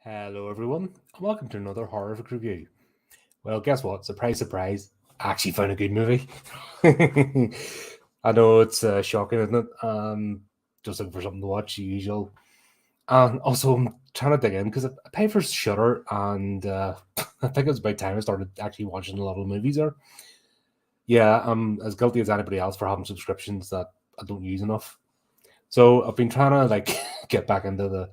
Hello, everyone, and welcome to another horrific review. Well, guess what? Surprise, surprise! I actually found a good movie. I know it's shocking, isn't it? Just looking for something to watch, usual. And also, I'm trying to dig in because I pay for Shudder, and I think it's about time I started actually watching a lot of movies there. Yeah, I'm as guilty as anybody else for having subscriptions that I don't use enough. So I've been trying to get back into the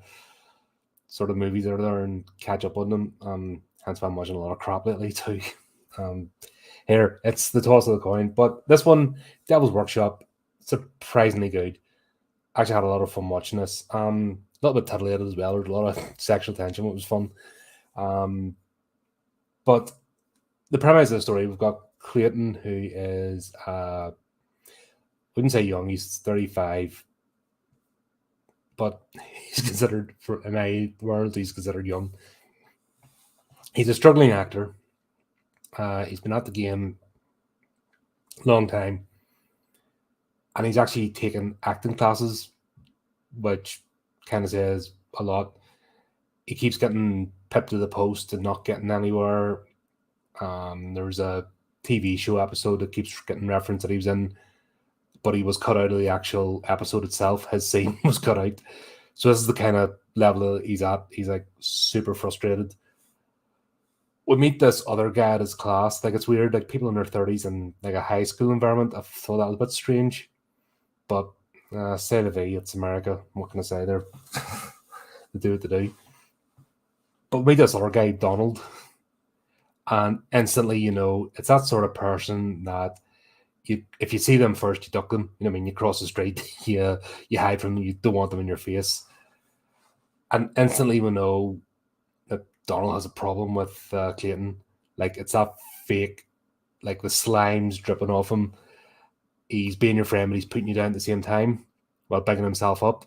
sort of movies that are there and catch up on them. Hence why I'm watching a lot of crap lately too. Um, Here, it's the toss of the coin, but this one, Devil's Workshop, surprisingly good. Actually, had a lot of fun watching this. A little bit titillated as well. There's a lot of sexual tension, which was fun. But the premise of the story, we've got Clayton, who is, wouldn't say young, he's 35, but he's considered, in my world, he's considered young. He's a struggling actor. He's been at the game a long time, and he's actually taken acting classes, which kind of says a lot. He keeps getting pipped to the post and not getting anywhere. There's a TV show episode that keeps getting referenced that he was in, but he was cut out of the actual episode itself. His scene was cut out. So this is the kind of level that he's at. He's like super frustrated. We meet this other guy at his class. Like, it's weird, like people in their 30s and like a high school environment. I thought that was a bit strange, but say la vie, it's America. What can I say? They do what they do. But we meet this other guy, Donald, and instantly, it's that sort of person that if you see them first, you duck them. I mean, you cross the street, you hide from them, you don't want them in your face, and instantly we know that Donald has a problem with Clayton. Like, it's that fake, like the slime's dripping off him. He's being your friend, but he's putting you down at the same time while bigging himself up.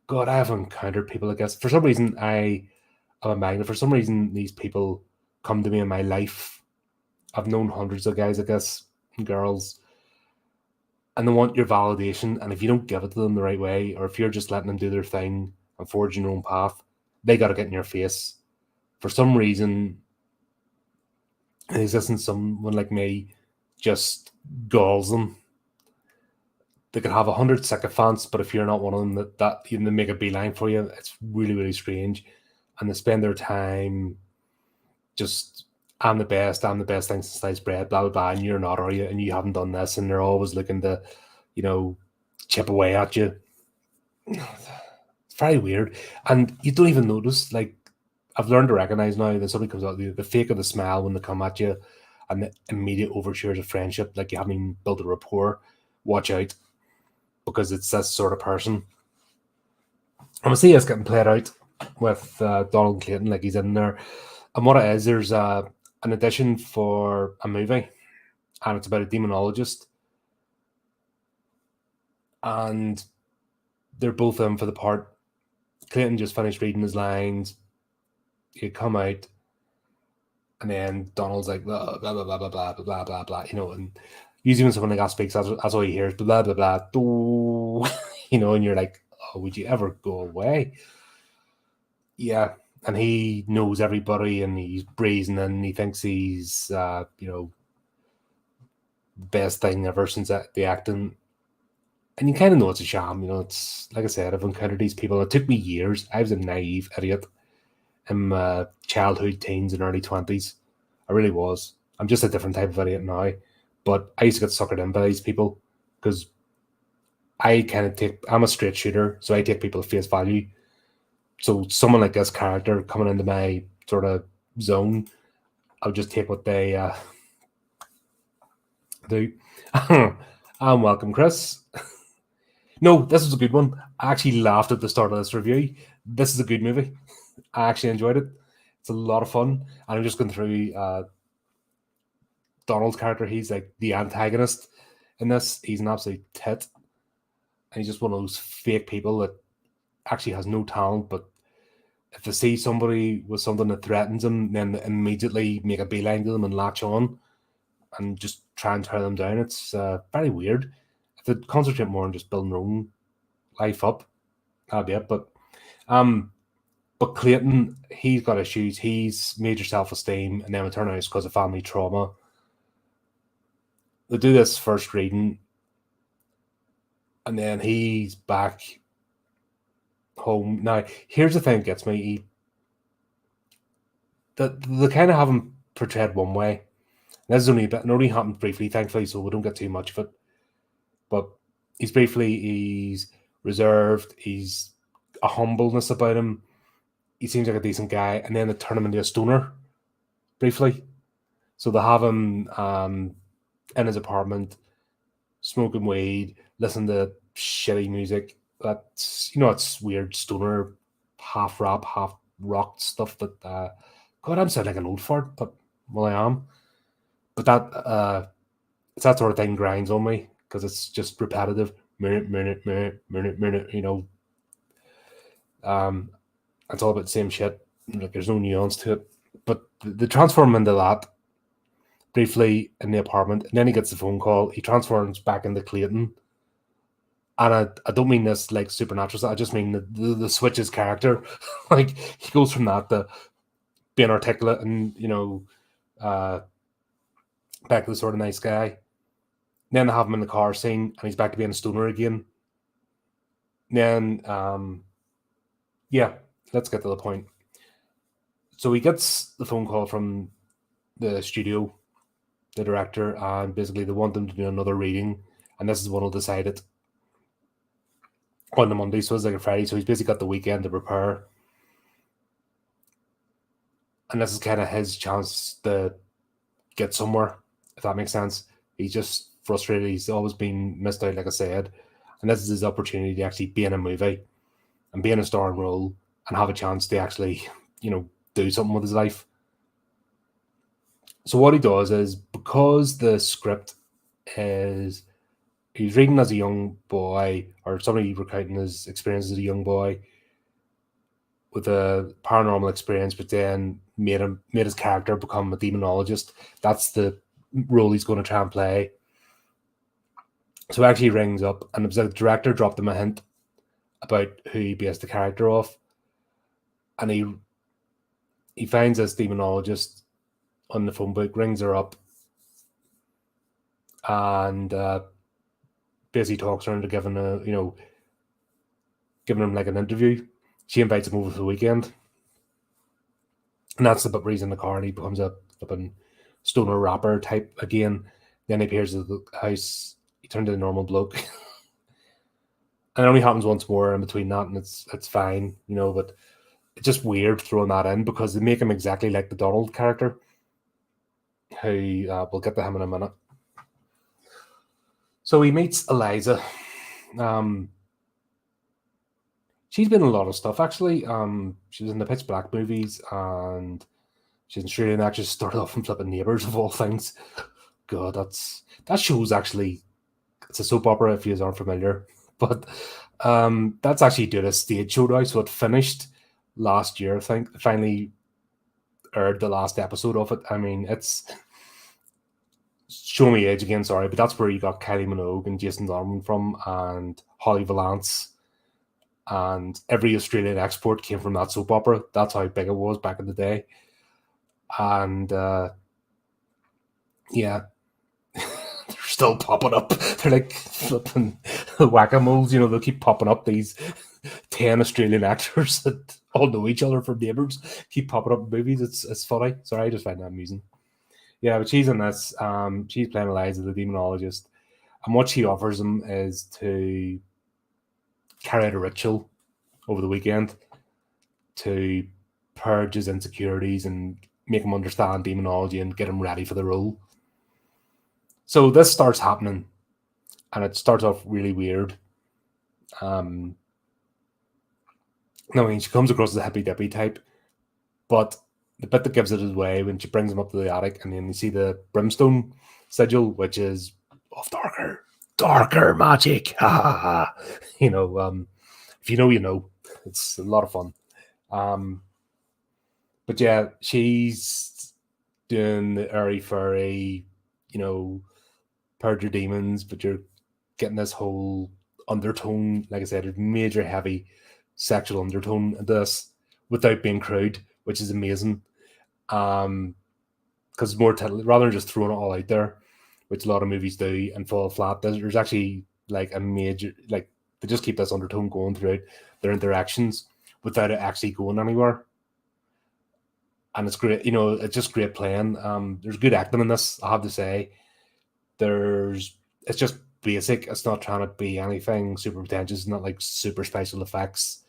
God, I have encountered people like this. For some reason, I'm a magnet. For some reason, these people come to me in my life. I've known hundreds of guys, I guess, and girls, and they want your validation. And if you don't give it to them the right way, or if you're just letting them do their thing and forging your own path, they got to get in your face. For some reason, the existence of someone like me just galls them. They could have 100 sycophants, but if you're not one of them, that they make a beeline for you. It's really, really strange. And they spend their time just, I'm the best thing since sliced bread, blah, blah, blah, and you're not, are you? And you haven't done this, and they're always looking to, chip away at you. It's very weird. And you don't even notice, like, I've learned to recognize now that somebody comes out, the fake of the smile when they come at you, and the immediate overtures of friendship, like you haven't even built a rapport. Watch out, because it's this sort of person. I'm gonna see us getting played out with Donald Clayton, like he's in there. And what it is, there's an audition for a movie, and it's about a demonologist, and they're both in for the part. Clayton just finished reading his lines. He'd come out, and then Donald's like blah blah blah blah blah blah blah blah blah, and usually when someone like that speaks, that's all you hear is blah blah blah, and you're like, oh, would you ever go away? Yeah, and he knows everybody, and he's brazen, and he thinks he's best thing ever since the acting. And you kind of know it's a sham. It's like I said, I've encountered these people. It took me years. I was a naive idiot in my childhood, teens, and early 20s. I really was. I'm just a different type of idiot now. But I used to get suckered in by these people because I'm a straight shooter, so I take people at face value. So someone like this character coming into my sort of zone, I'll just take what they do. And welcome, Chris. No, this was a good one. I actually laughed at the start of this review. This is a good movie. I actually enjoyed it. It's a lot of fun. And I'm just going through Donald's character. He's like the antagonist in this. He's an absolute tit. And he's just one of those fake people that actually has no talent, but if they see somebody with something that threatens them, then they immediately make a beeline to them and latch on and just try and tear them down. It's very weird. If they concentrate more on just building their own life up, that'd be it. But But Clayton, he's got issues. He's major self-esteem, and then it turns out it's because of family trauma. They do this first reading, and then he's back home. Now, here's the thing that gets me. They kind of have him portrayed one way. This is only a bit, it only happened briefly, thankfully, so we don't get too much of it. But he's reserved. He's a humbleness about him. He seems like a decent guy, and then they turn him into a stoner briefly. So they have him in his apartment, smoking weed, listening to shitty music. That's it's weird stoner, half rap, half rock stuff. That God, I'm sounding like an old fart, but well, I am. But it's that sort of thing grinds on me because it's just repetitive, minute. It's all about the same shit. Like there's no nuance to it. But they transform him into that briefly in the apartment, and then he gets the phone call. He transforms back into Clayton. And I don't mean this like supernatural. I just mean the switches character. Like he goes from that to being articulate and back to the sort of nice guy. Then they have him in the car scene, and he's back to being a stoner again. Then, let's get to the point. So he gets the phone call from the studio, the director, and basically they want him to do another reading, and this is one he'll decide it on the Monday, so it's like a Friday. So he's basically got the weekend to prepare, and this is kind of his chance to get somewhere, if that makes sense. He's just frustrated. He's always been missed out, like I said, and this is his opportunity to actually be in a movie and be in a starring role and have a chance to actually, do something with his life. So what he does is, because the script is, he's reading as a young boy, or somebody recounting his experience as a young boy with a paranormal experience, but then made his character become a demonologist. That's the role he's going to try and play. So he actually rings up, and it was like the director dropped him a hint about who he based the character off, and he finds this demonologist on the phone book, rings her up, and basically talks her into giving him like an interview. She invites him over for the weekend, and that's the reason the car, and he becomes a flipping stoner rapper type again. Then he appears at the house. He turned into a normal bloke. And it only happens once more in between that, and it's fine, but it's just weird throwing that in because they make him exactly like the Donald character, who we'll get to him in a minute. So he meets Eliza. She's been in a lot of stuff, actually. She was in the Pitch Black movies, and she's an Australian actress. Started off in flipping Neighbours, of all things. God, that show's actually, it's a soap opera if you aren't familiar. But that's actually doing a stage show now, so it finished last year, I think. It finally aired the last episode of it. I mean, it's show me age again, sorry, but that's where you got Kylie Minogue and Jason Donovan from, and Holly Valance, and every Australian export came from that soap opera. That's how big it was back in the day. And they're still popping up. They're like flipping whack-a-moles, they'll keep popping up. These 10 Australian actors that all know each other from Neighbours keep popping up in movies. It's funny. Sorry, I just find that amusing. Yeah, but she's in this. She's playing Eliza, the demonologist, and what she offers him is to carry out a ritual over the weekend to purge his insecurities and make him understand demonology and get him ready for the role. So this starts happening, and it starts off really weird. I mean, she comes across as a hippy-dippy type, but the bit that gives it away when she brings him up to the attic, and then you see the brimstone sigil, which is of darker magic. Ha ha ha. If you know, you know. It's a lot of fun. But yeah, she's doing the airy fairy, purge your demons, but you're getting this whole undertone. Like I said, there's major heavy sexual undertone in this, without being crude, which is amazing. Because more rather than just throwing it all out there, which a lot of movies do and fall flat. There's actually like a major, like, they just keep this undertone going throughout their interactions without it actually going anywhere. And it's great, it's just great playing. There's good acting in this, I have to say. It's just basic. It's not trying to be anything super pretentious. It's not like super special effects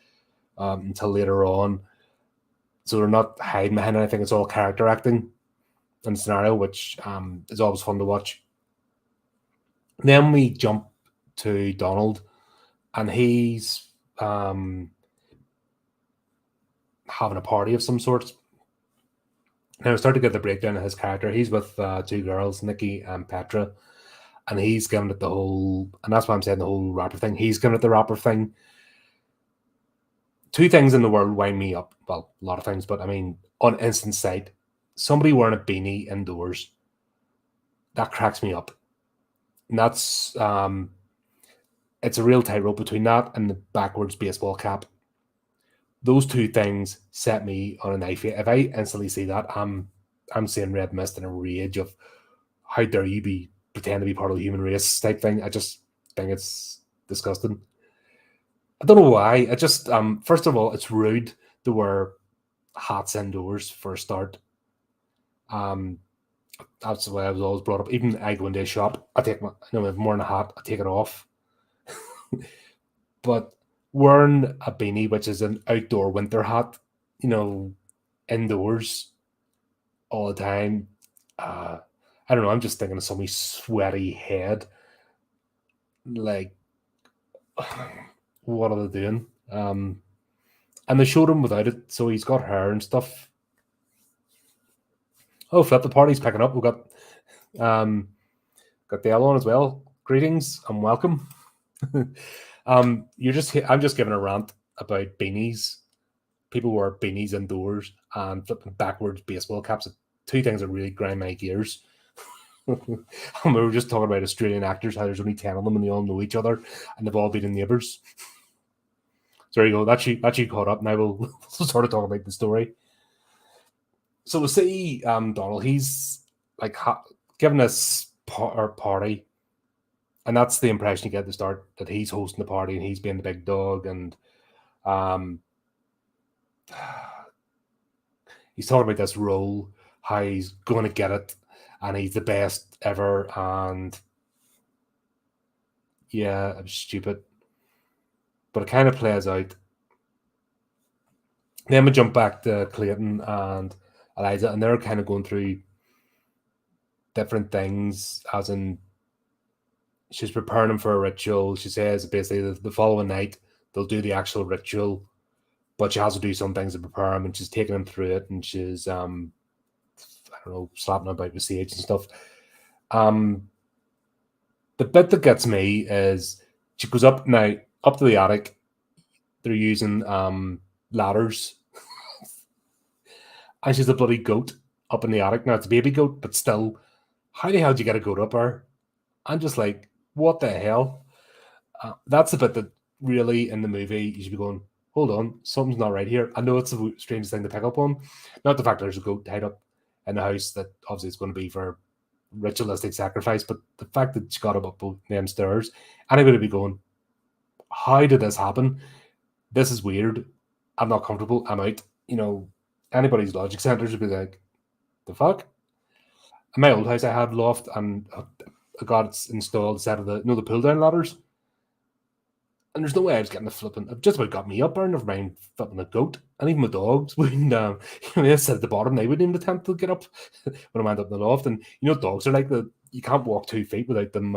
until later on. So they're not hiding behind anything. It's all character acting and scenario, which is always fun to watch. Then we jump to Donald, and he's having a party of some sort. Now, I start to get the breakdown of his character. He's with two girls, Nikki and Petra, and he's giving it the whole, and that's why I'm saying the whole rapper thing. He's giving it the rapper thing. Two things in the world wind me up. Well, a lot of things, but I mean, on instant sight, somebody wearing a beanie indoors, that cracks me up. And that's, it's a real tightrope between that and the backwards baseball cap. Those two things set me on a knife. If I instantly see that, I'm seeing red mist and a rage of how dare you pretend to be part of the human race type thing. I just think it's disgusting. I don't know why. I just first of all, it's rude to wear hats indoors for a start. That's the way I was always brought up. Even I go into a shop, I take if I'm wearing a hat, I take it off. But wearing a beanie, which is an outdoor winter hat, indoors all the time, I don't know. I'm just thinking of somebody's sweaty head. Like, what are they doing? And they showed him without it, so he's got hair and stuff. Oh, flip, the party's picking up. We've got Dale on as well. Greetings and welcome. I'm just giving a rant about beanies. People wear beanies indoors and flipping backwards baseball caps. Two things that really grind my gears. We were just talking about Australian actors, how there's only 10 of them and they all know each other and they've all been neighbours. So there you go. That's you caught up. Now we'll sort of talk about the story. So we see Donald. He's like giving this party, and that's the impression you get at the start, that he's hosting the party and he's being the big dog, and he's talking about this role, how he's going to get it, and he's the best ever. And yeah, it was stupid, but it kind of plays out. Then we jump back to Clayton and Eliza, and they're kind of going through different things, as in she's preparing him for a ritual. She says basically the following night they'll do the actual ritual, but she has to do some things to prepare him, and she's taking him through it, and she's I don't know, slapping him about with sage and stuff. The bit that gets me is she goes up to the attic. They're using ladders, and she's a bloody goat up in the attic. Now it's a baby goat, but still, how the hell do you get a goat up there? I'm just like, what the hell? That's the bit that really in the movie you should be going, hold on, something's not right here. I know it's the strangest thing to pick up on. Not the fact that there's a goat tied up in the house that obviously it's going to be for ritualistic sacrifice, but the fact that she got up both them stairs, anybody would be going, how did this happen? This is weird. I'm not comfortable. I'm out. Anybody's logic centers would be like, the fuck? In my old house, I had loft, and I got it installed set of the pull down ladders. And there's no way I was getting a flipping. It just about got me up there, never mind flipping a goat. And even my dogs wouldn't, they sit at the bottom, they wouldn't even attempt to get up when I went up in the loft. And dogs are like you can't walk 2 feet without them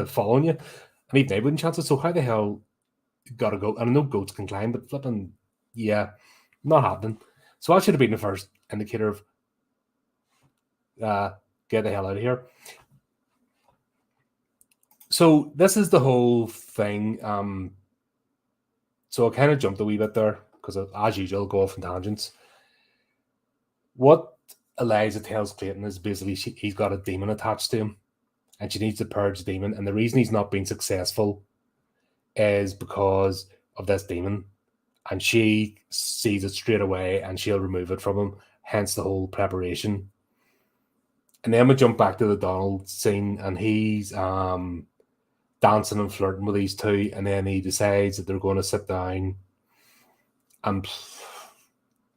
following you. And even they wouldn't chance it. So how the hell got to go? And I know goats can climb, but flipping, yeah, not happening. So that should have been the first indicator of get the hell out of here. So this is the whole thing. So I kind of jumped a wee bit there because, as usual, go off on tangents. What Eliza tells Clayton is basically he's got a demon attached to him, and she needs to purge the demon. And the reason he's not being successful is because of this demon. and she sees it straight away and she'll remove it from him, hence the whole preparation. And then we jump back to the Donald scene, and he's dancing and flirting with these two, and then he decides that they're going to sit down, and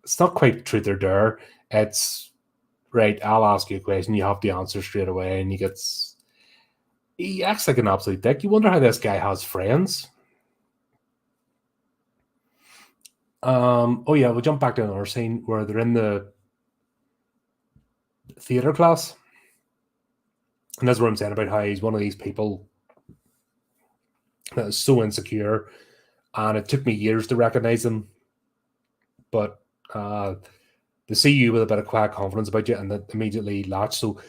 it's not quite truth or dare. It's right, I'll ask you a question, you have to answer straight away, and he acts like an absolute dick. You wonder how this guy has friends. Oh yeah, we'll jump back to another scene where they're in the theater class, and that's what I'm saying about how he's one of these people that is so insecure, and it took me years to recognize him, but they see you with a bit of quiet confidence about you, and that immediately latch. So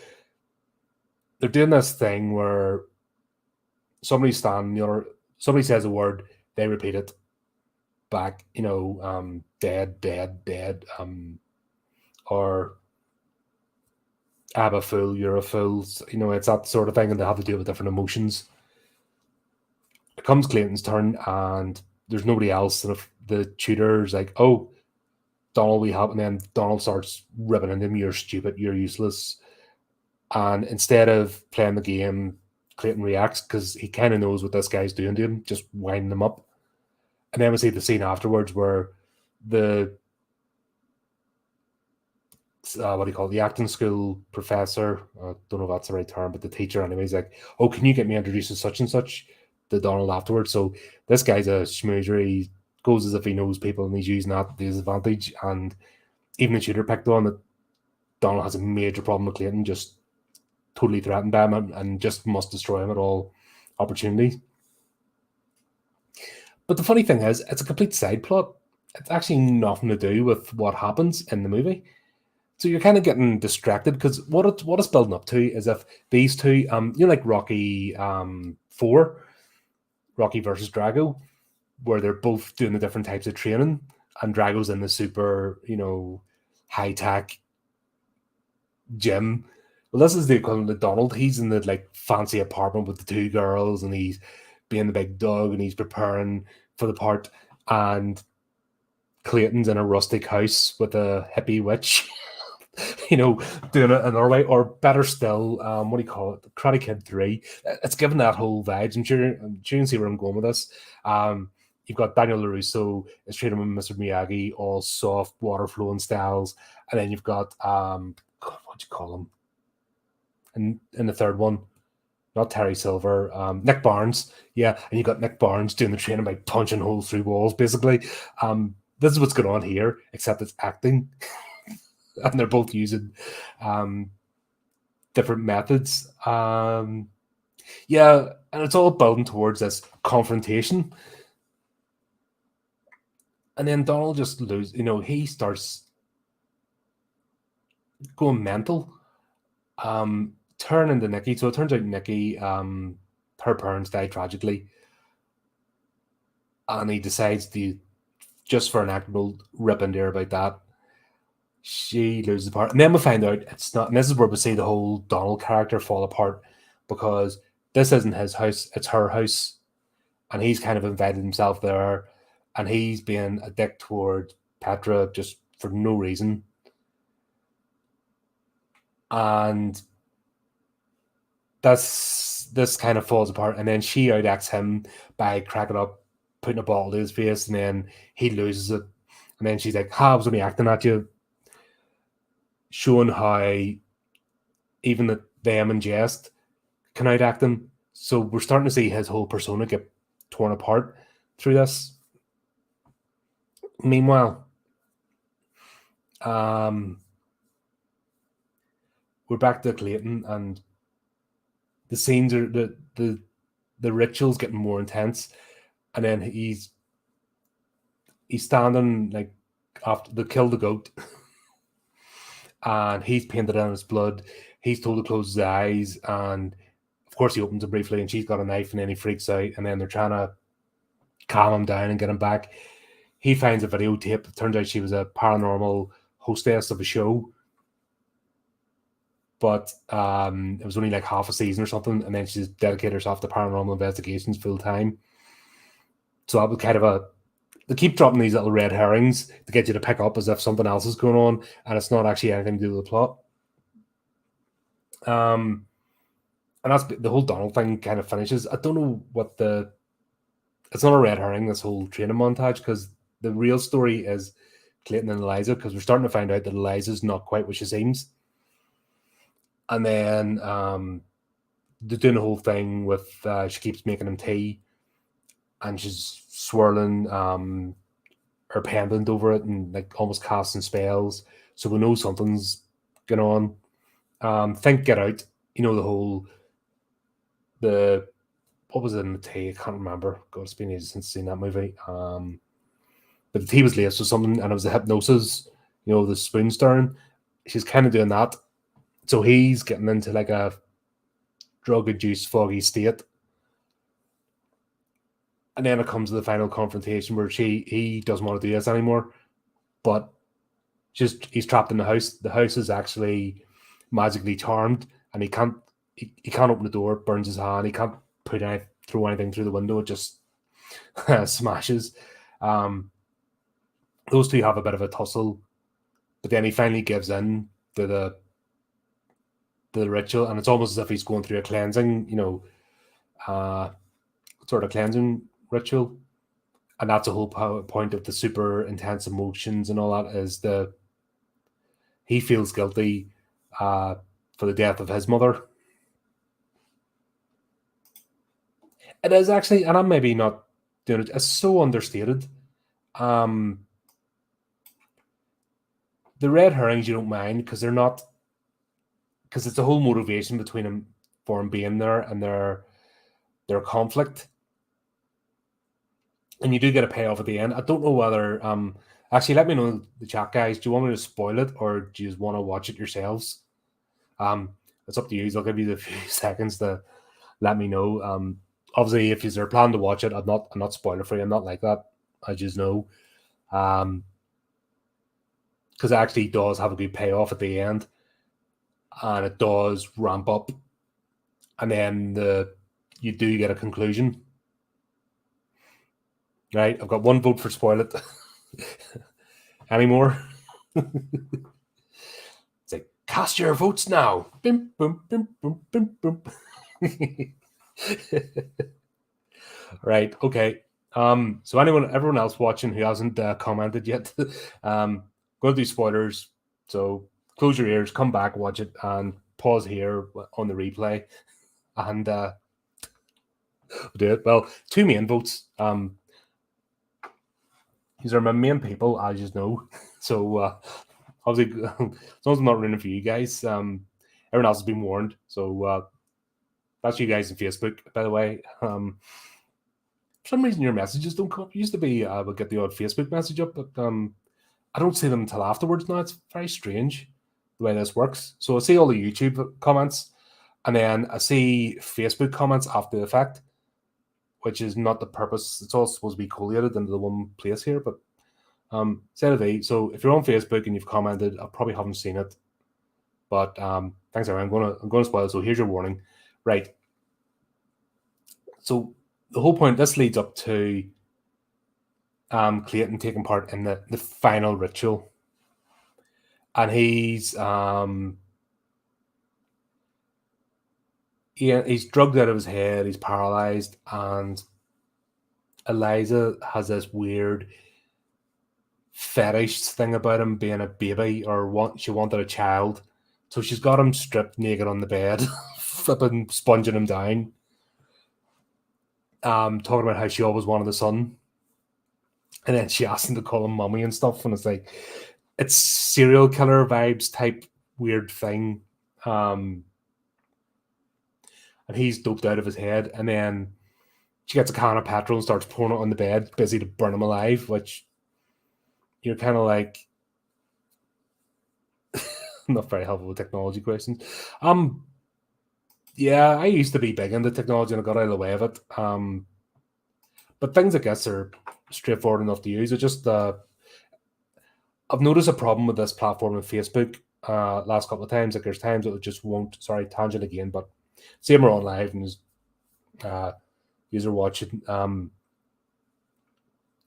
they're doing this thing where somebody's standing, somebody says a word, they repeat it back, dead, dead, dead, or I'm a fool, you're a fool. It's that sort of thing, and they have to deal with different emotions. It comes Clayton's turn, and there's nobody else, and if the tutor's like, oh, Donald, we help, and then Donald starts ripping into him, you're stupid, you're useless. And instead of playing the game, Clayton reacts because he kind of knows what this guy's doing to him, just winding him up. And then we see the scene afterwards where the what do you call it, the acting school professor, I don't know if that's the right term, but the teacher anyways, like, oh, can you get me introduced to such and such to Donald afterwards? So this guy's a schmoozer. He goes as if he knows people, and he's using that to his advantage. And even the tutor picked on that Donald has a major problem with Clayton, just totally threatened by him, and just must destroy him at all opportunities. But the funny thing is, it's a complete side plot. It's actually nothing to do with what happens in the movie. So you're kind of getting distracted, because what it's building up to is if these two, like Rocky 4, Rocky versus Drago, where they're both doing the different types of training, and Drago's in the super, high tech gym. Well, this is the equivalent of Donald. He's in the like fancy apartment with the two girls, and he's being the big dog, and he's preparing for the part. And Clayton's in a rustic house with a hippie witch, doing it another way. Or better still, what do you call it? Karate Kid 3. It's given that whole vibes. I'm sure you can see where I'm going with this. You've got Daniel LaRusso is training with Mr. Miyagi, all soft, water flowing styles. And then you've got, what do you call him? And in the third one, not Terry Silver, Nick Barnes. Yeah, and you got Nick Barnes doing the training by punching holes through walls, basically. This is what's going on here, except it's acting. And they're both using different methods. Yeah, and it's all building towards this confrontation. And then Donald just loses, he starts going mental, turning to Nikki. So it turns out Nikki, her parents died tragically. And he decides to, just for an act, will rip into her about that. She loses the part. And then we find out it's not, and this is where we see the whole Donald character fall apart, because this isn't his house, it's her house. And he's kind of invited himself there, and he's being a dick toward Petra just for no reason. And this kind of falls apart, and then she outacts him by cracking up, putting a bottle to his face, and then he loses it. And then she's like, I was only acting at you. Showing how even them in jest can outact him. So we're starting to see his whole persona get torn apart through this. Meanwhile, we're back to Clayton, and the scenes are the rituals getting more intense, and then he's standing like after they kill the goat. And he's painted on his blood. He's told to close his eyes, and of course he opens it briefly, and she's got a knife, and then he freaks out, and then they're trying to calm him down and get him back. He finds a videotape. It turns out she was a paranormal hostess of a show, but it was only like half a season or something, and then she's dedicated herself to paranormal investigations full time. So that was kind of they keep dropping these little red herrings to get you to pick up as if something else is going on, and it's not actually anything to do with the plot. And that's the whole Donald thing kind of finishes. I don't know what it's not a red herring, this whole training montage, because the real story is Clayton and Eliza, because we're starting to find out that Eliza's not quite what she seems. And then they're doing the whole thing with she keeps making him tea, and she's swirling her pendant over it and like almost casting spells. So we know something's going on. Think Get Out, the whole what was it in the tea? I can't remember. God, it's been ages since I've seen that movie. But the tea was laced with something, and it was the hypnosis, the spoon stirring. She's kind of doing that. So he's getting into like a drug-induced foggy state. And then it comes to the final confrontation where he doesn't want to do this anymore, but he's trapped in the house. The house is actually magically charmed, and he can't open the door. It burns his hand. He can't throw anything through the window. It just smashes. Those two have a bit of a tussle, but then he finally gives in to the ritual, and it's almost as if he's going through a cleansing, sort of cleansing ritual. And that's the whole point of the super intense emotions and all that, is he feels guilty for the death of his mother. It is actually, and I'm maybe not doing it, it's so understated. The red herrings you don't mind because they're not, because it's the whole motivation between him for him being there and their conflict. And you do get a payoff at the end. I don't know whether actually let me know in the chat, guys. Do you want me to spoil it, or do you just want to watch it yourselves? It's up to you. I'll give you the few seconds to let me know. Obviously, if you're planning to watch it, I'm not spoiler free. I'm not like that. I just know. Because it actually does have a good payoff at the end, and it does ramp up, and then you do get a conclusion. Right, I've got one vote for spoil it. Any more? It's like, cast your votes now. Bim, boom, bim, boom, bim, boom. Right, okay. So everyone else watching who hasn't commented yet, go to do spoilers. So close your ears, come back, watch it, and pause here on the replay, and do it. Well, 2 main votes. These are my main people, as you know. So obviously, as long as I'm not ruining for you guys, everyone else has been warned. So that's you guys on Facebook, by the way. For some reason, your messages don't come up. It used to be I would get the odd Facebook message up, but I don't see them until afterwards now. It's very strange the way this works. So I see all the YouTube comments, and then I see Facebook comments after the fact, which is not the purpose. It's all supposed to be collated into the one place here, but so if you're on Facebook and you've commented, I probably haven't seen it, but thanks everyone. I'm gonna spoil it. So here's your warning, right? So the whole point, this leads up to Clayton taking part in the final ritual, and he's drugged out of his head. He's paralyzed, and Eliza has this weird fetish thing about him being a baby, or she wanted a child, so she's got him stripped naked on the bed, flipping, sponging him down, talking about how she always wanted a son, and then she asked him to call him mommy and stuff, and it's like, it's serial killer vibes type weird thing, and he's doped out of his head, and then she gets a can of petrol and starts pouring it on the bed, busy to burn him alive, which you're kind of like, not very helpful with technology questions. Yeah, I used to be big into technology and I got out of the way of it. But things, I guess, are straightforward enough to use. It just, I've noticed a problem with this platform on Facebook last couple of times. Like, there's times it just won't, sorry, tangent again, but say we're on live and user watching,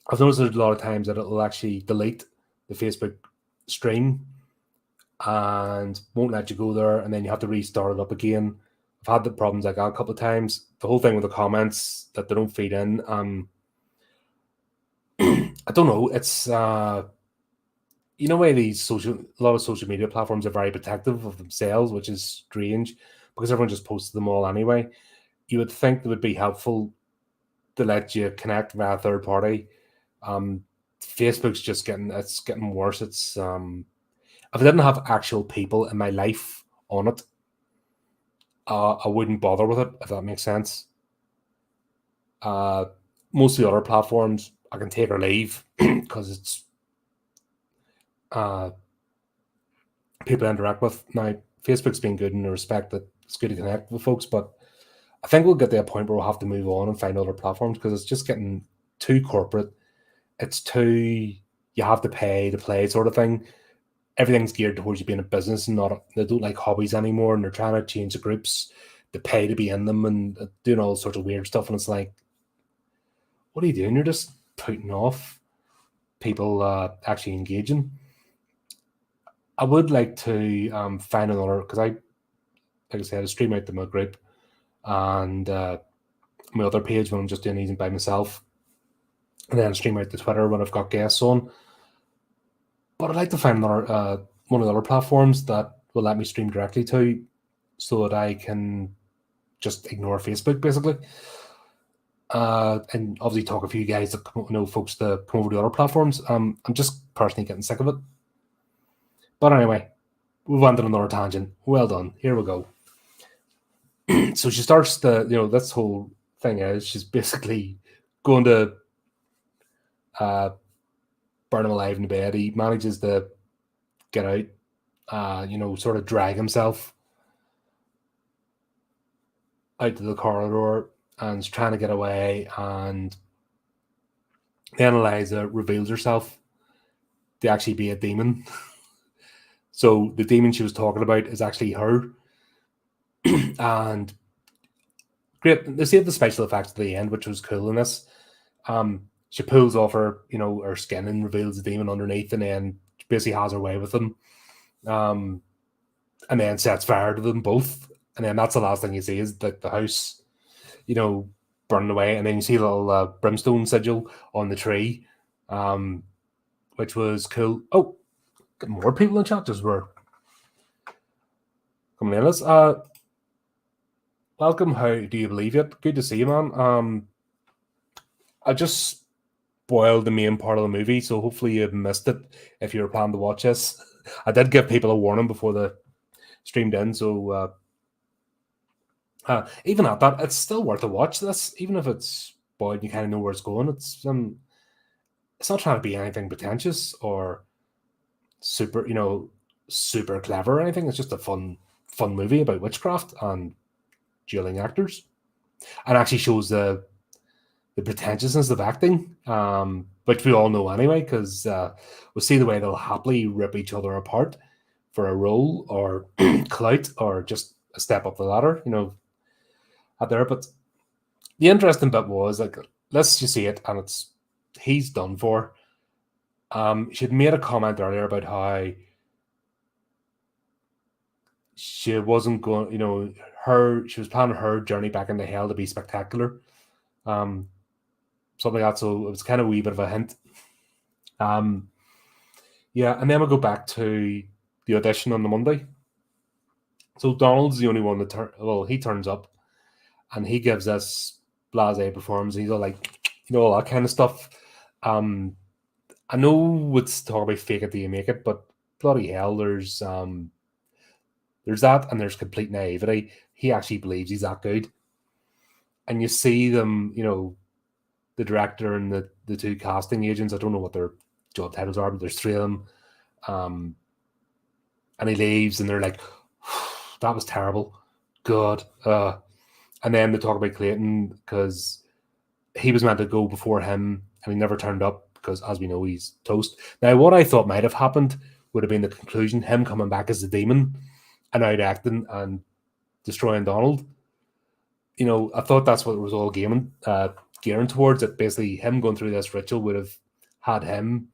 I've noticed there's a lot of times that it'll actually delete the Facebook stream and won't let you go there, and then you have to restart it up again. I've had the problems like that a couple of times. The whole thing with the comments that they don't feed in. I don't know. It's you know, why a lot of social media platforms are very protective of themselves, which is strange because everyone just posts them all anyway. You would think it would be helpful to let you connect via third party. Facebook's just getting worse. It's if I didn't have actual people in my life on it, I wouldn't bother with it, if that makes sense. Most of the other platforms I can take or leave because it's people I interact with. Now, Facebook's been good in the respect that it's good to connect with folks, but I think we'll get to a point where we'll have to move on and find other platforms because it's just getting too corporate. It's too, you have to pay to play sort of thing. Everything's geared towards you being a business and not, they don't like hobbies anymore, and they're trying to change the groups to pay to be in them and doing all sorts of weird stuff. And it's like, what are you doing? You're just putting off people actually engaging. I would like to find another, because like I said, I stream out to my group and my other page when I'm just doing these by myself, and then stream out to Twitter when I've got guests on. But I'd like to find another one of the other platforms that will let me stream directly to, so that I can just ignore Facebook basically. And obviously talk a few guys that folks to come over to other platforms. I'm just personally getting sick of it. But anyway, we've went on another tangent. Well done. Here we go. So she starts this whole thing is she's basically going to burn him alive in the bed. He manages to get out, sort of drag himself out to the corridor and is trying to get away. And then Eliza reveals herself to actually be a demon. So the demon she was talking about is actually her. And great. They saved the special effects at the end, which was cool in this. She pulls off her, her skin and reveals the demon underneath, and then basically has her way with them. And then sets fire to them both. And then that's the last thing you see is the house, burning away. And then you see a little brimstone sigil on the tree, which was cool. Oh, get more people in chat just were coming in. Let's welcome. How do you believe it? Good to see you, man. I just spoiled the main part of the movie, so hopefully you missed it if you were planning to watch this. I did give people a warning before the streamed in, so even at that, it's still worth a watch. This, even if it's spoiled, and you kind of know where it's going. It's not trying to be anything pretentious or super, super clever or anything. It's just a fun movie about witchcraft and dueling actors, and actually shows the pretentiousness of acting, which we all know anyway, because we'll see the way they'll happily rip each other apart for a role or clout or just a step up the ladder, out there. But the interesting bit was, like, let's just see it, and he's done for. She had made a comment earlier about how she wasn't going, she was planning her journey back into hell to be spectacular. Something like that. So it was kind of a wee bit of a hint. Yeah, and then we'll go back to the audition on the Monday. So Donald's the only one that he turns up, and he gives this blasé performance. He's all like, all that kind of stuff. I know it's talk about fake it till you make it, but bloody hell, there's that, and there's complete naivety. He actually believes he's that good, and you see them, the director and the two casting agents. I don't know what their job titles are, but there's three of them. And he leaves, and they're like, that was terrible. God. And then they talk about Clayton because he was meant to go before him, and he never turned up because, as we know, he's toast. Now, what I thought might have happened would have been the conclusion, him coming back as the demon and out acting and destroying Donald. I thought that's what it was all gaming gearing towards it. Basically, him going through this ritual would have had him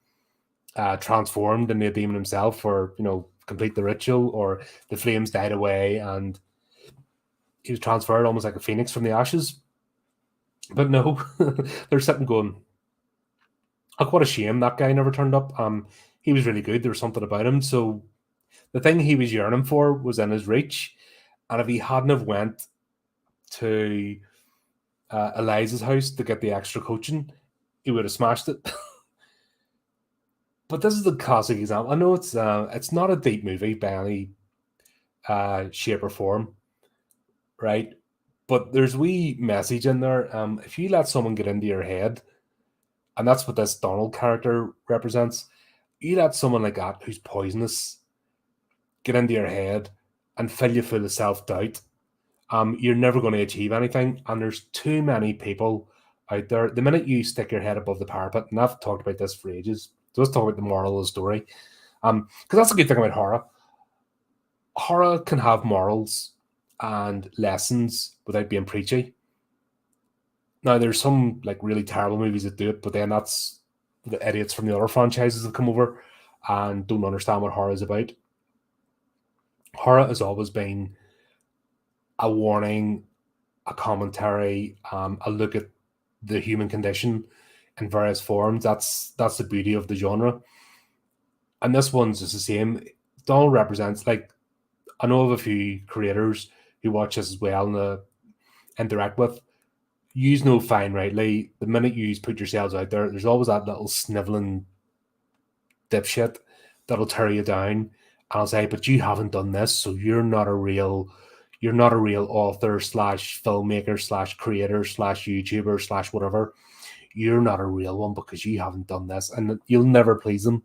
transformed into a demon himself, or complete the ritual, or the flames died away and he was transferred almost like a phoenix from the ashes. But no, they're sitting going, "Look, what a shame that guy never turned up. He was really good. There was something about him." So the thing he was yearning for was in his reach, and if he hadn't have went to Eliza's house to get the extra coaching, he would have smashed it. But this is the classic example. I know it's not a deep movie by any shape or form, right? But there's a wee message in there. If you let someone get into your head, and that's what this Donald character represents, you let someone like that who's poisonous get into your head and fill you full of self-doubt, you're never going to achieve anything. And there's too many people out there. The minute you stick your head above the parapet, and I've talked about this for ages, so let's talk about the moral of the story. Because that's a good thing about horror. Horror can have morals and lessons without being preachy. Now, there's some like really terrible movies that do it, but then that's the idiots from the other franchises that come over and don't understand what horror is about. Horror has always been a warning, a commentary, a look at the human condition in various forms. That's the beauty of the genre. And this one's just the same. Donald represents, like, I know of a few creators who watch this as well and interact with. Use no fine rightly. The minute you put yourselves out there, there's always that little sniveling dipshit that'll tear you down. And I'll say, but you haven't done this, so you're not a real author slash filmmaker slash creator slash YouTuber slash whatever. You're not a real one because you haven't done this. And you'll never please them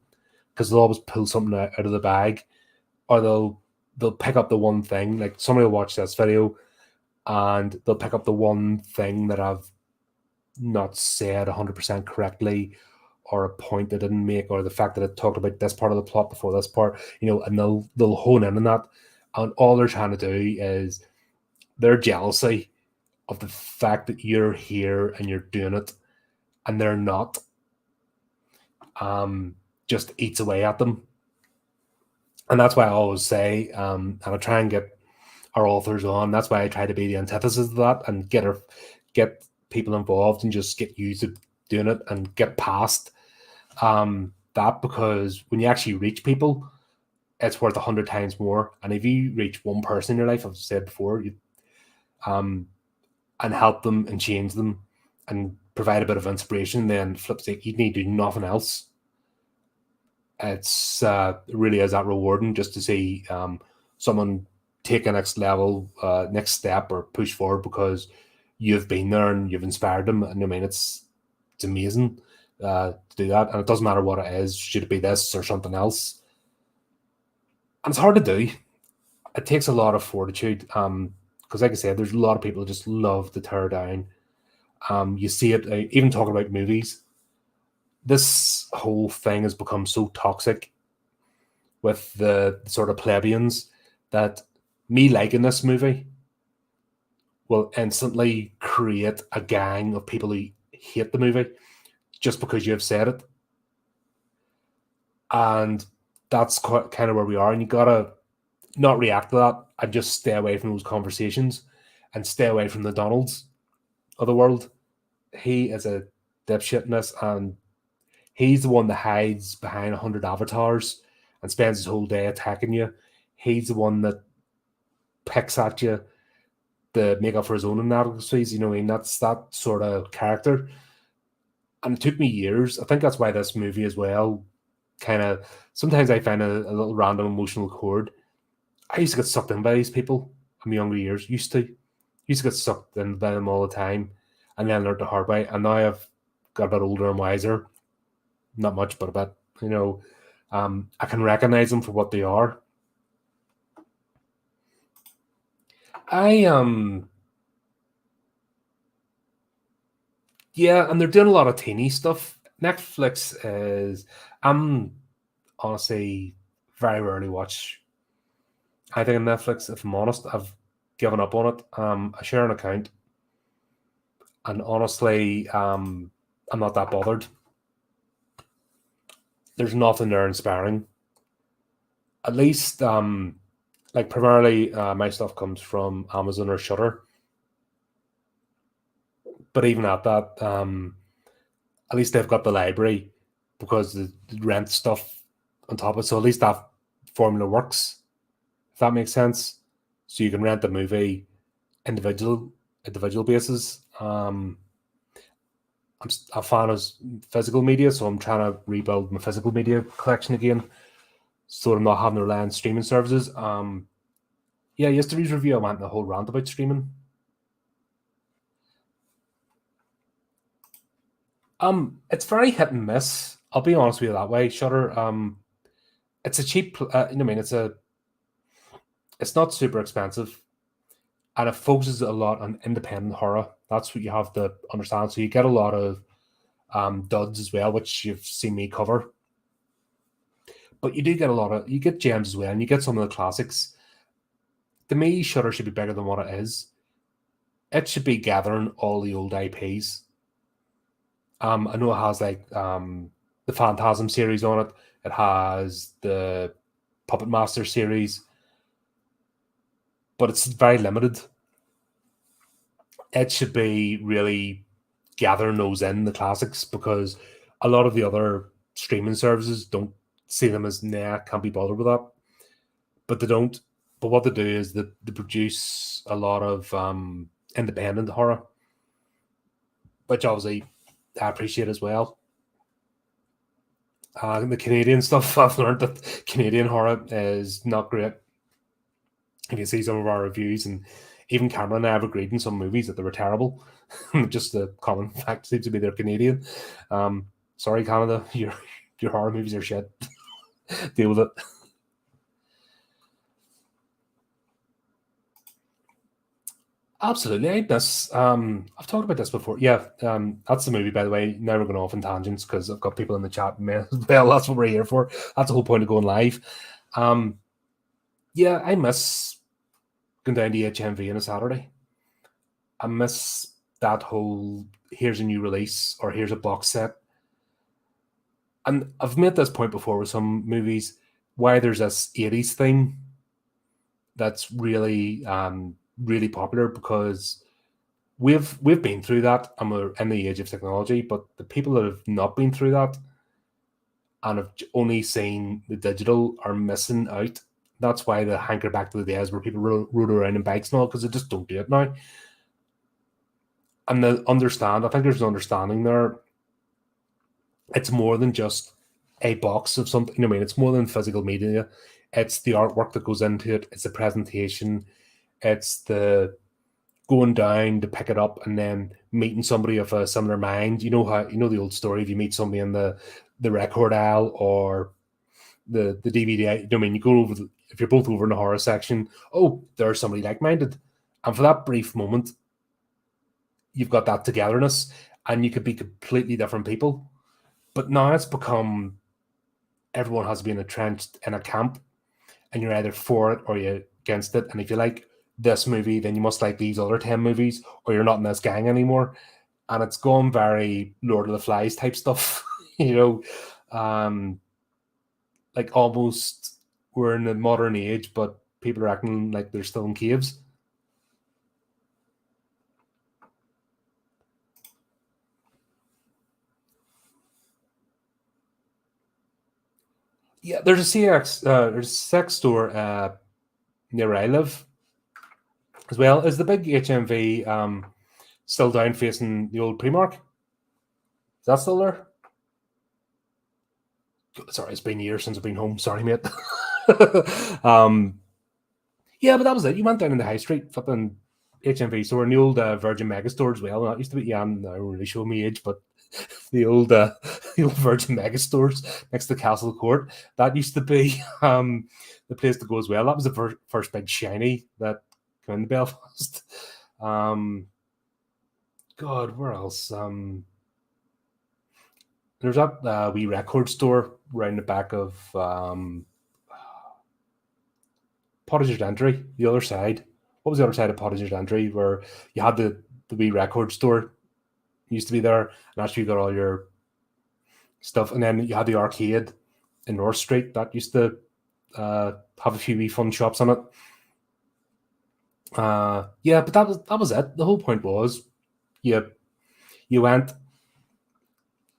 because they'll always pull something out of the bag, or they'll pick up the one thing. Like, somebody will watch this video and they'll pick up the one thing that I've not said 100% correctly, or a point they didn't make, or the fact that it talked about this part of the plot before this part, and they'll hone in on that. And all they're trying to do is their jealousy of the fact that you're here and you're doing it and they're not, just eats away at them. And that's why I always say, and I try and get our authors on. That's why I try to be the antithesis of that and get people involved and just get used to doing it and get past that, because when you actually reach people, it's worth 100 times more. And if you reach one person in your life, I've said before, and help them and change them and provide a bit of inspiration, then flip sake, you need to do nothing else. It's it really is that rewarding just to see someone take a next level, next step, or push forward because you've been there and you've inspired them. And I mean, it's amazing to do that. And it doesn't matter what it is. Should it be this or something else? And it's hard to do. It takes a lot of fortitude. Because like I said, there's a lot of people who just love to tear down. You see it, even talking about movies. This whole thing has become so toxic with the sort of plebeians that me liking this movie will instantly create a gang of people who hate the movie just because you've said it. And that's kind of where we are. And you gotta not react to that and just stay away from those conversations and stay away from the Donalds of the world. He is a dipshit in this, and he's the one that hides behind 100 avatars and spends his whole day attacking you. He's the one that picks at you to make up for his own inadequacies. You know what I mean? That's that sort of character. And it took me years. I think that's why this movie as well kind of, sometimes I find a little random emotional chord. I used to get sucked in by these people in my younger years. Used to get sucked in by them all the time, and then learned the hard way. And now I've got a bit older and wiser. Not much, but a bit. I can recognize them for what they are. Yeah, and they're doing a lot of teeny stuff. Netflix is, I'm honestly very rarely watch anything on Netflix. If I'm honest, I've given up on it. I share an account, And honestly, I'm not that bothered. There's nothing there inspiring. At least, like primarily, my stuff comes from Amazon or Shutter. But even at that, at least they've got the library because the rent stuff on top of it. So at least that formula works, if that makes sense. So you can rent the movie individual basis. I'm a fan of physical media, so I'm trying to rebuild my physical media collection again, so I'm not having to rely on streaming services. Yeah, yesterday's review, I went the whole rant about streaming. It's very hit and miss. I'll be honest with you that way. Shutter, it's a cheap. I mean, it's not super expensive, and it focuses a lot on independent horror. That's what you have to understand. So you get a lot of duds as well, which you've seen me cover. But you do get you get gems as well, and you get some of the classics. To me, Shutter should be bigger than what it is. It should be gathering all the old IPs. I know it has like the Phantasm series on it. It has the Puppet Master series, but it's very limited. It should be really gathering those in the classics, because a lot of the other streaming services don't see them as can't be bothered with that. But they don't. But what they do is that they produce a lot of independent horror, which obviously I appreciate as well. The Canadian stuff, I've learned that Canadian horror is not great. If you see some of our reviews, and even Cameron and I have agreed in some movies that they were terrible. Just the common fact seems to be they're Canadian. Sorry, Canada, your horror movies are shit. Deal with it. Absolutely, I miss. I've talked about this before. Yeah, that's the movie, by the way. Now we're going off on tangents because I've got people in the chat. Well, that's what we're here for. That's the whole point of going live. Yeah, I miss going down to HMV on a Saturday. I miss that whole here's a new release or here's a box set. And I've made this point before with some movies, why there's this 80s thing that's really really popular, because we've been through that and we're in the age of technology, but the people that have not been through that and have only seen the digital are missing out. That's why they hanker back to the days where people rode around in bikes and all, because they just don't do it now. And they understand, I think there's an understanding there. It's more than just a box of something. I mean, it's more than physical media. It's the artwork that goes into it. It's the presentation. It's the going down to pick it up and then meeting somebody of a similar mind. You know how the old story, if you meet somebody in the record aisle or the DVD. I mean, you go over if you're both over in the horror section. Oh, there's somebody like minded, and for that brief moment, you've got that togetherness, and you could be completely different people. But now it's become everyone has been entrenched in a camp, and you're either for it or you're against it. And if you like this movie, then you must like these other 10 movies, or you're not in this gang anymore. And it's gone very Lord of the Flies type stuff, like almost we're in the modern age, but people are acting like they're still in caves. Yeah, there's a sex store near where I live as well. Is the big HMV still down facing the old Primark? Is that still there? Sorry, it's been years since I've been home. Sorry, mate. Yeah, but that was it. You went down in the high street, flipping HMV store, and the old Virgin Mega store as well. And that used to be, yeah, I'm not really showing me age, but the old the old Virgin Mega stores next to Castle Court, that used to be the place to go as well. That was the first big shiny that came into Belfast. God, where else? There's that wee record store right in the back of Potter's Entry, the other side. What was the other side of Potter's Entry, where you had the wee record store? used to be there, and that's where you got all your stuff. And then you had the arcade in North Street that used to have a few wee fun shops on it. Yeah, but that was it. The whole point was you went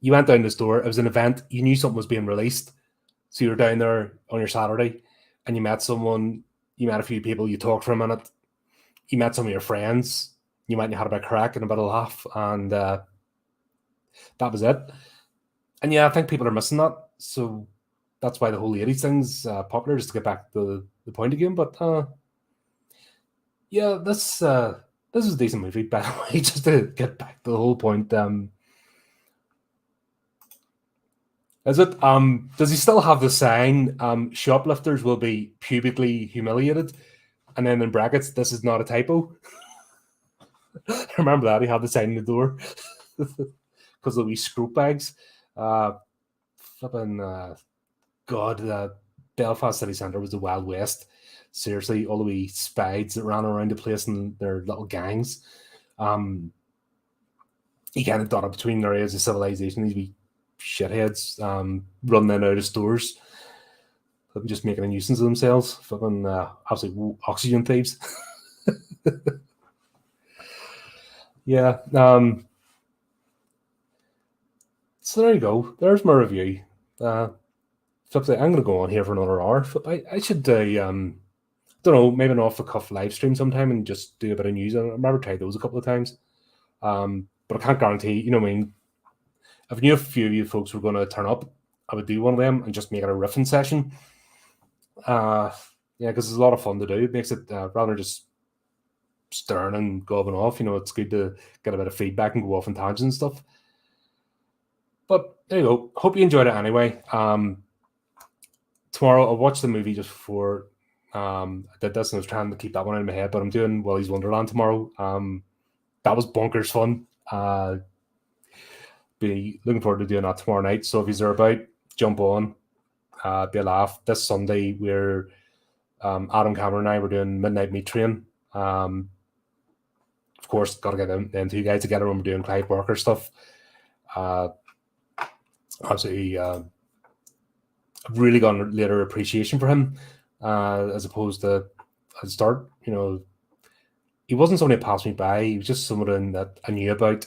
down the store. It was an event. You knew something was being released, so you were down there on your Saturday, and you met someone. You met a few people. You talked for a minute. You met some of your friends. You might have had a bit of crack and a bit of laugh, and that was it. And yeah, I think people are missing that. So that's why the whole 80s thing's popular, just to get back to the point again. But yeah, this is a decent movie, by the way, just to get back to the whole point. Is it? Does he still have the sign? Shoplifters will be pubically humiliated, and then in brackets, this is not a typo. I remember that he had the sign in the door because of these screw bags. Flipping God, Belfast City Centre was the Wild West. Seriously, all the wee spies that ran around the place in their little gangs. You kind of dotted between their areas of civilization, these wee shitheads running in and out of stores, just making a nuisance of themselves. Fucking absolute oxygen thieves. Yeah. So there you go. There's my review. I'm going to go on here for another hour. I should do, don't know, maybe an off-the-cuff live stream sometime and just do a bit of news. I remember tried those a couple of times. But I can't guarantee, you know what I mean? If I knew a few of you folks were going to turn up, I would do one of them and just make it a riffing session. Yeah, because it's a lot of fun to do. It makes it, rather than just stirring and gobbing off, it's good to get a bit of feedback and go off on tangents and stuff. But there you go. Hope you enjoyed it anyway. Tomorrow I'll watch the movie just before I did this, and I was trying to keep that one in my head, but I'm doing Willy's Wonderland tomorrow. That was bonkers fun. Be looking forward to doing that tomorrow night. So if you're about, jump on. Be a laugh. This Sunday we're Adam Cameron and I were doing Midnight Meat Train. Of course, got to get them two guys together when we're doing Clive Barker stuff. Absolutely, I've really got a later appreciation for him, as opposed to at the start. He wasn't somebody that passed me by. He was just someone that I knew about,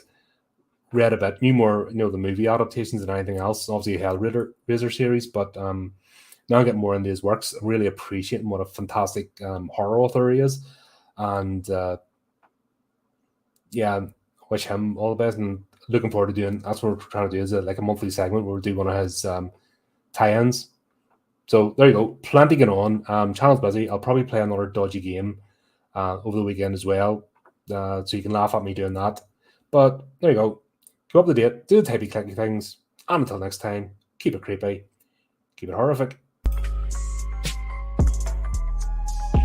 read a bit, knew more, the movie adaptations than anything else. Obviously, Hellraiser series, but now I get more into his works. I really appreciate him. What a fantastic horror author he is, and yeah, wish him all the best. And looking forward to doing. That's what we're trying to do, is like a monthly segment where we do one of his tie-ins. So there you go. Plenty going on. Channel's busy. I'll probably play another dodgy game over the weekend as well, so you can laugh at me doing that. But there you go. Keep up to date. Do the typey clicky things. And until next time, keep it creepy. Keep it horrific.